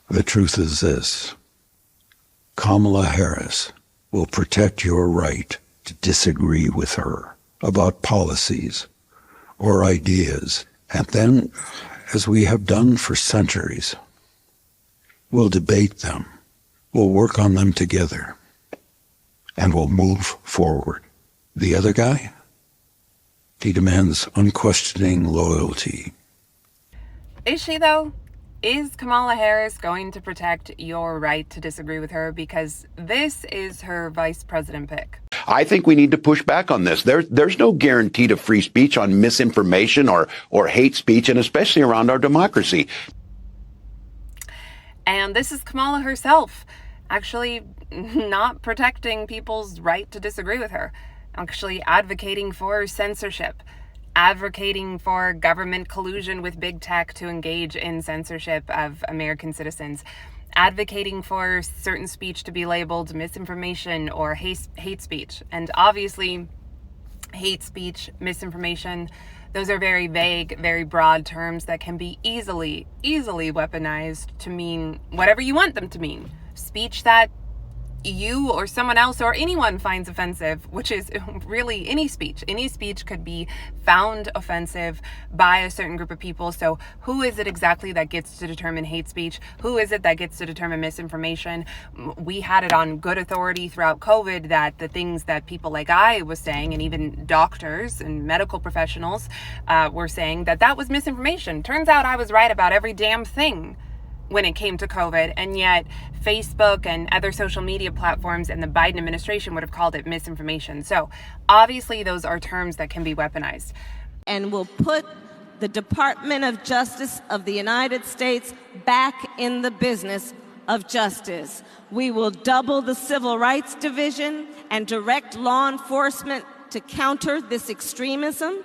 The truth is this: Kamala Harris will protect your right to disagree with her about policies or ideas, and then, as we have done for centuries, we'll debate them, we'll work on them together, and we'll move forward. The other guy, he demands unquestioning loyalty. Is she, though? Is Kamala Harris going to protect your right to disagree with her? Because this is her vice president pick. I think we need to push back on this. There's no guarantee to free speech on misinformation or hate speech, and especially around our democracy. And this is Kamala herself actually not protecting people's right to disagree with her, actually advocating for censorship, advocating for government collusion with big tech to engage in censorship of American citizens, advocating for certain speech to be labeled misinformation or hate speech. And obviously, hate speech, misinformation, those are very vague, very broad terms that can be easily weaponized to mean whatever you want them to mean. Speech that you or someone else or anyone finds offensive, which is really any speech. Any speech could be found offensive by a certain group of people. So who is it exactly that gets to determine hate speech? Who is it that gets to determine misinformation? We had it on good authority throughout COVID that the things that people like I was saying, and even doctors and medical professionals were saying that was misinformation. Turns out I was right about every damn thing when it came to COVID, and yet Facebook and other social media platforms and the Biden administration would have called it misinformation. So obviously those are terms that can be weaponized. And will put the Department of Justice of the United States back in the business of justice. We will double the Civil Rights Division and direct law enforcement to counter this extremism.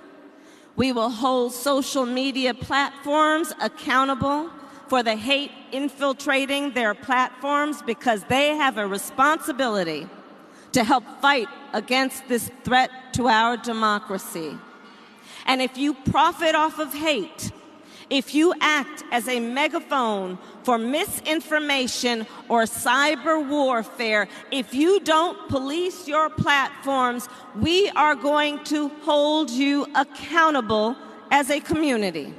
We will hold social media platforms accountable for the hate infiltrating their platforms, because they have a responsibility to help fight against this threat to our democracy. And if you profit off of hate, if you act as a megaphone for misinformation or cyber warfare, if you don't police your platforms, we are going to hold you accountable as a community.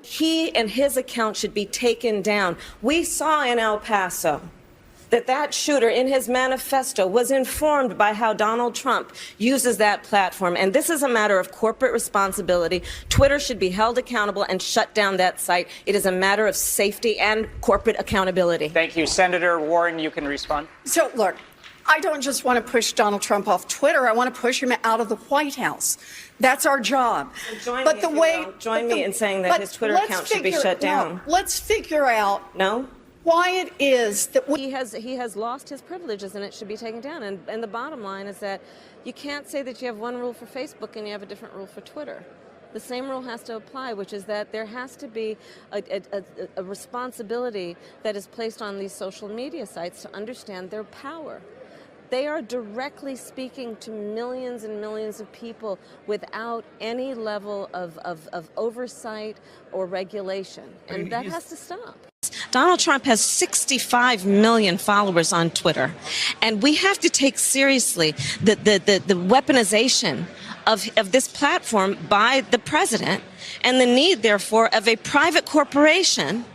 He and his account should be taken down. We saw in El Paso that shooter in his manifesto was informed by how Donald Trump uses that platform. And this is a matter of corporate responsibility. Twitter should be held accountable and shut down that site. It is a matter of safety and corporate accountability. Thank you. Senator Warren, you can respond. So, look, I don't just want to push Donald Trump off Twitter. I want to push him out of the White House. That's our job. Join me in saying that his Twitter account should be shut down. No, let's figure out why it is that he has lost his privileges, and it should be taken down. And the bottom line is that you can't say that you have one rule for Facebook and you have a different rule for Twitter. The same rule has to apply, which is that there has to be a responsibility that is placed on these social media sites to understand their power. They are directly speaking to millions and millions of people without any level of oversight or regulation. And that has to stop. Donald Trump has 65 million followers on Twitter. And we have to take seriously the weaponization of this platform by the president, and the need, therefore, of a private corporation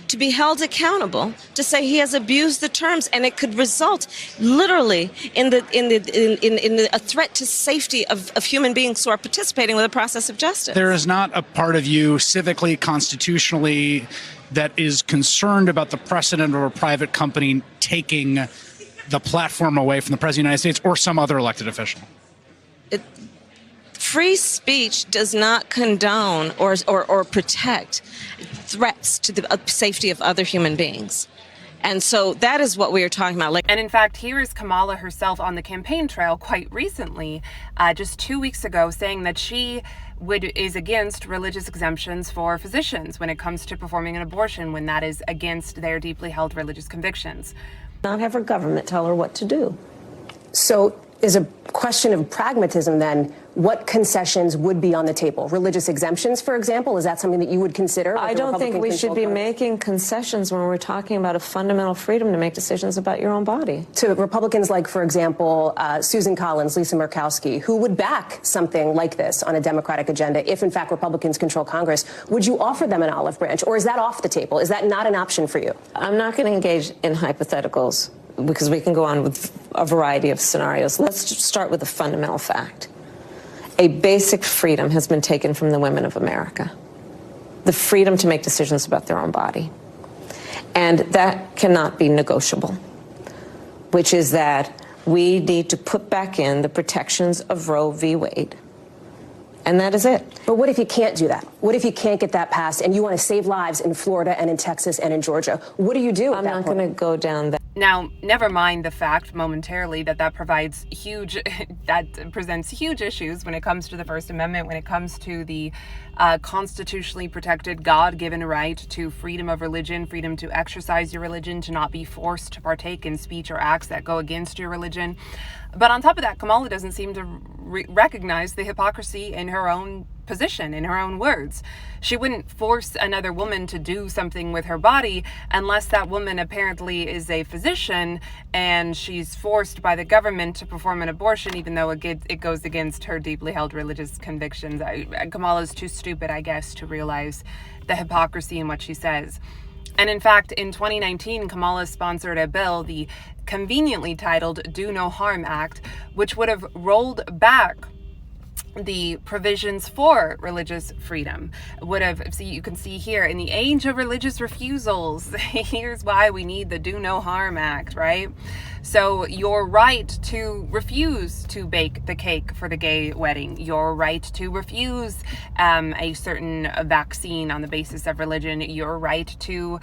to be held accountable to say he has abused the terms, and it could result literally in a threat to safety of human beings who are participating with the process of justice. There is not a part of you civically, constitutionally, that is concerned about the precedent of a private company taking the platform away from the President of the United States or some other elected official. Free speech does not condone or protect threats to the safety of other human beings. And so that is what we are talking about. And in fact, here is Kamala herself on the campaign trail quite recently, just 2 weeks ago, saying that she is against religious exemptions for physicians when it comes to performing an abortion, when that is against their deeply held religious convictions. Not have her government tell her what to do. So is a question of pragmatism then. What concessions would be on the table? Religious exemptions, for example, is that something that you would consider? I don't think we should be making concessions when we're talking about a fundamental freedom to make decisions about your own body. To Republicans like, for example, Susan Collins, Lisa Murkowski, who would back something like this on a Democratic agenda if, in fact, Republicans control Congress, would you offer them an olive branch, or is that off the table? Is that not an option for you? I'm not going to engage in hypotheticals because we can go on with a variety of scenarios. Let's just start with a fundamental fact. A basic freedom has been taken from the women of America. The freedom to make decisions about their own body. And that cannot be negotiable, which is that we need to put back in the protections of Roe v. Wade. And that is it. But what if you can't do that? What if you can't get that passed and you want to save lives in Florida and in Texas and in Georgia? What do you do at that point? I'm not going to go down that. Now, never mind the fact momentarily that that presents huge issues when it comes to the First Amendment, when it comes to the constitutionally protected God-given right to freedom of religion, freedom to exercise your religion, to not be forced to partake in speech or acts that go against your religion. But on top of that, Kamala doesn't seem to recognize the hypocrisy in her own position, in her own words. She wouldn't force another woman to do something with her body unless that woman apparently is a physician and she's forced by the government to perform an abortion, even though it goes against her deeply held religious convictions. Kamala's too stupid, I guess, to realize the hypocrisy in what she says. And in fact, in 2019, Kamala sponsored a bill, the conveniently titled Do No Harm Act, which would have rolled back the provisions for religious freedom. You can see here, in the age of religious refusals, here's why we need the Do No Harm Act, right? So your right to refuse to bake the cake for the gay wedding, your right to refuse a certain vaccine on the basis of religion, your right to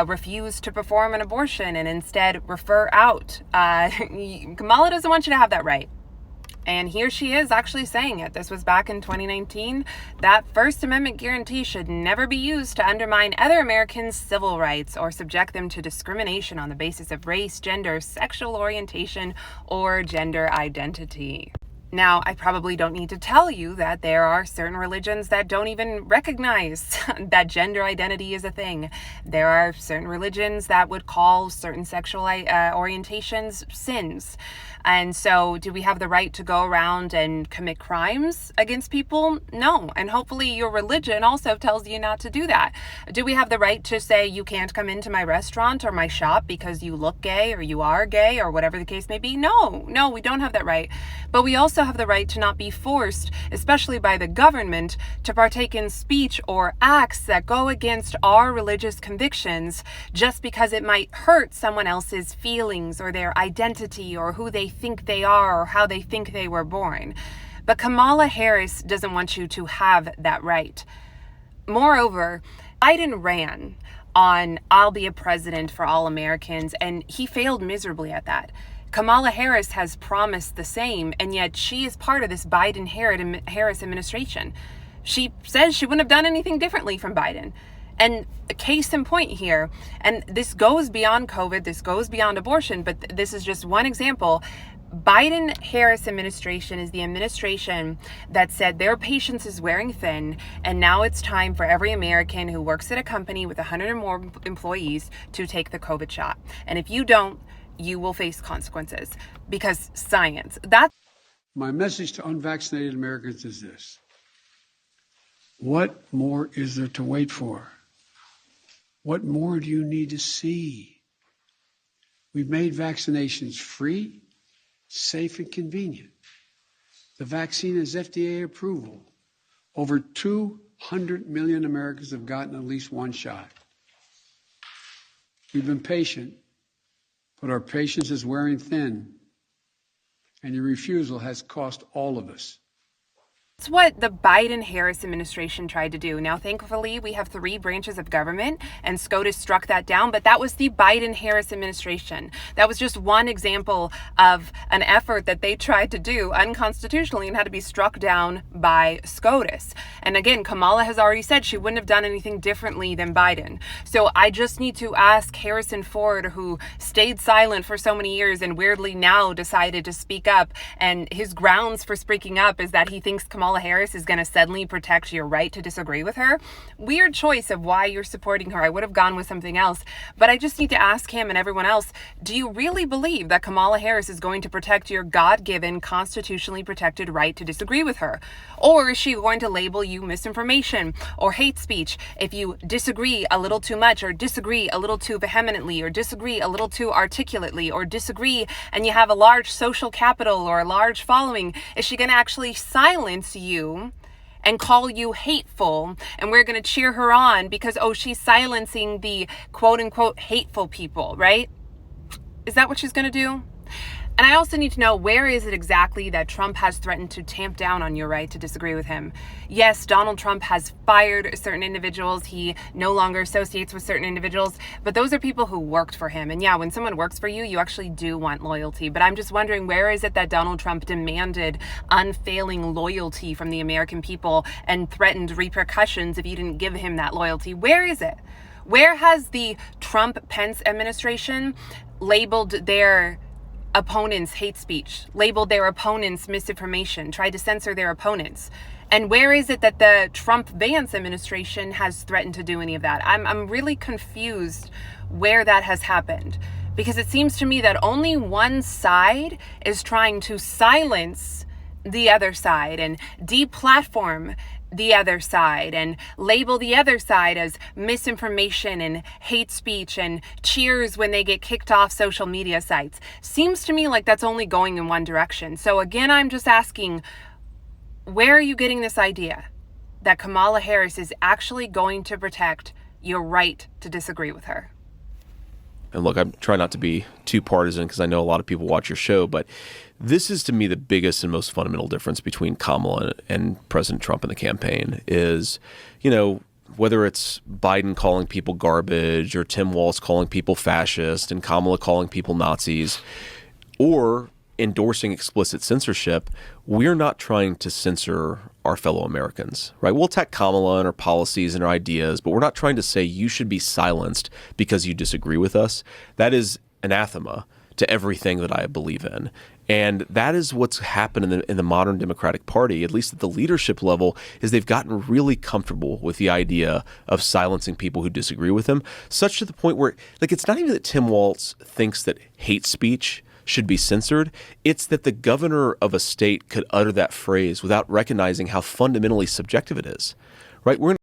refuse to perform an abortion and instead refer out. Kamala doesn't want you to have that right. And here she is actually saying it. This was back in 2019. That First Amendment guarantee should never be used to undermine other Americans' civil rights or subject them to discrimination on the basis of race, gender, sexual orientation, or gender identity. Now, I probably don't need to tell you that there are certain religions that don't even recognize that gender identity is a thing. There are certain religions that would call certain sexual orientations sins. And so do we have the right to go around and commit crimes against people? No. And hopefully your religion also tells you not to do that. Do we have the right to say you can't come into my restaurant or my shop because you look gay or you are gay or whatever the case may be? No, we don't have that right. But we also have the right to not be forced, especially by the government, to partake in speech or acts that go against our religious convictions just because it might hurt someone else's feelings or their identity or who they think they are or how they think they were born. But Kamala Harris doesn't want you to have that right. Moreover, Biden ran on "I'll be a president for all Americans," and he failed miserably at that. Kamala Harris has promised the same, and yet she is part of this Biden-Harris administration. She says she wouldn't have done anything differently from Biden. And a case in point here, and this goes beyond COVID, this goes beyond abortion, but this is just one example. Biden-Harris administration is the administration that said their patience is wearing thin, and now it's time for every American who works at a company with 100 or more employees to take the COVID shot. And if you don't, you will face consequences because science. My message to unvaccinated Americans is this. What more is there to wait for? What more do you need to see? We've made vaccinations free, safe, and convenient. The vaccine has FDA approval. Over 200 million Americans have gotten at least one shot. We've been patient, but our patience is wearing thin, and your refusal has cost all of us. It's what the Biden-Harris administration tried to do. Now, thankfully, we have 3 branches of government, and SCOTUS struck that down, but that was the Biden-Harris administration. That was just one example of an effort that they tried to do unconstitutionally and had to be struck down by SCOTUS. And again, Kamala has already said she wouldn't have done anything differently than Biden. So I just need to ask Harrison Ford, who stayed silent for so many years and weirdly now decided to speak up, and his grounds for speaking up is that he thinks Kamala Harris is going to suddenly protect your right to disagree with her. Weird choice of why you're supporting her. I would have gone with something else. But I just need to ask him and everyone else, do you really believe that Kamala Harris is going to protect your God-given, constitutionally protected right to disagree with her? Or is she going to label you misinformation or hate speech if you disagree a little too much, or disagree a little too vehemently, or disagree a little too articulately, or disagree and you have a large social capital or a large following? Is she going to actually silence you and call you hateful, and we're going to cheer her on because, oh, she's silencing the quote unquote hateful people, right? Is that what she's going to do? And I also need to know, where is it exactly that Trump has threatened to tamp down on your right to disagree with him? Yes, Donald Trump has fired certain individuals. He no longer associates with certain individuals, but those are people who worked for him. And yeah, when someone works for you, you actually do want loyalty. But I'm just wondering, where is it that Donald Trump demanded unfailing loyalty from the American people and threatened repercussions if you didn't give him that loyalty? Where is it? Where has the Trump-Pence administration labeled their opponents hate speech, labeled their opponents misinformation, tried to censor their opponents? And where is it that the Trump-Vance administration has threatened to do any of that? I'm really confused where that has happened, because it seems to me that only one side is trying to silence the other side and deplatform the other side and label the other side as misinformation and hate speech and cheers when they get kicked off social media sites. Seems to me like that's only going in one direction. So again, I'm just asking, where are you getting this idea that Kamala Harris is actually going to protect your right to disagree with her? And look, I'm trying not to be too partisan because I know a lot of people watch your show, but this is to me the biggest and most fundamental difference between Kamala and President Trump in the campaign is, you know, whether it's Biden calling people garbage or Tim Walz calling people fascist and Kamala calling people Nazis, or endorsing explicit censorship, we're not trying to censor our fellow Americans, right? We'll attack Kamala and her policies and her ideas, but we're not trying to say you should be silenced because you disagree with us. That is anathema to everything that I believe in. And that is what's happened in the modern Democratic Party, at least at the leadership level, is they've gotten really comfortable with the idea of silencing people who disagree with them, such to the point where, like, it's not even that Tim Walz thinks that hate speech should be censored. It's that the governor of a state could utter that phrase without recognizing how fundamentally subjective it is, right? We're